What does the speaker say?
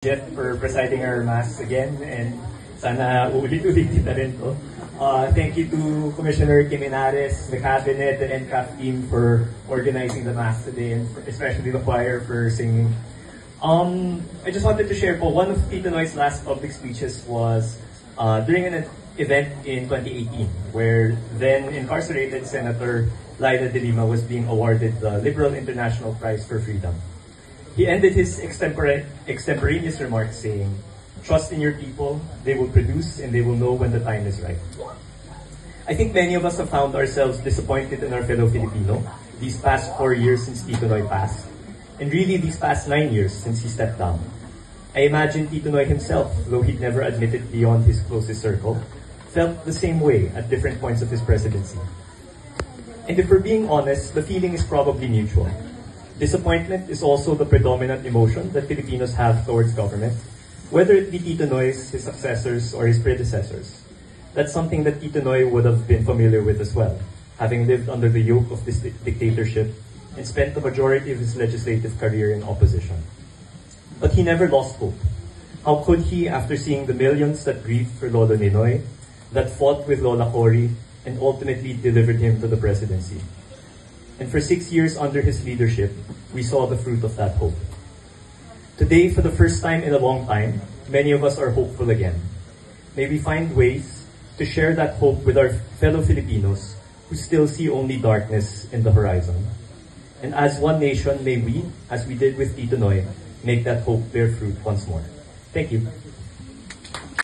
Jeff for presiding our mass again, and sana uulit-ulit na rin to. Thank you to Commissioner Kiminares, the cabinet, the NCAF team for organizing the mass today, and especially the choir for singing. I just wanted to share one of Tito Noy's last public speeches was during an event in 2018, where then incarcerated Senator Laila de Lima was being awarded the Liberal International Prize for Freedom. He ended his extemporaneous remarks saying, "Trust in your people, they will produce and they will know when the time is right." I think many of us have found ourselves disappointed in our fellow Filipino these past 4 years since Tito Noy passed, and really these past 9 years since he stepped down. I imagine Tito Noy himself, though he'd never admit it beyond his closest circle, felt the same way at different points of his presidency. And if we're being honest, the feeling is probably mutual. Disappointment is also the predominant emotion that Filipinos have towards government, whether it be Tito Noy's, his successors, or his predecessors. That's something that Tito Noy would have been familiar with as well, having lived under the yoke of this dictatorship and spent the majority of his legislative career in opposition. But he never lost hope. How could he after seeing the millions that grieved for Lolo Ninoy, that fought with Lola Cory, and ultimately delivered him to the presidency? And for 6 years under his leadership, we saw the fruit of that hope. Today, for the first time in a long time, many of us are hopeful again. May we find ways to share that hope with our fellow Filipinos who still see only darkness in the horizon. And as one nation, may we, as we did with Tito Noy, make that hope bear fruit once more. Thank you.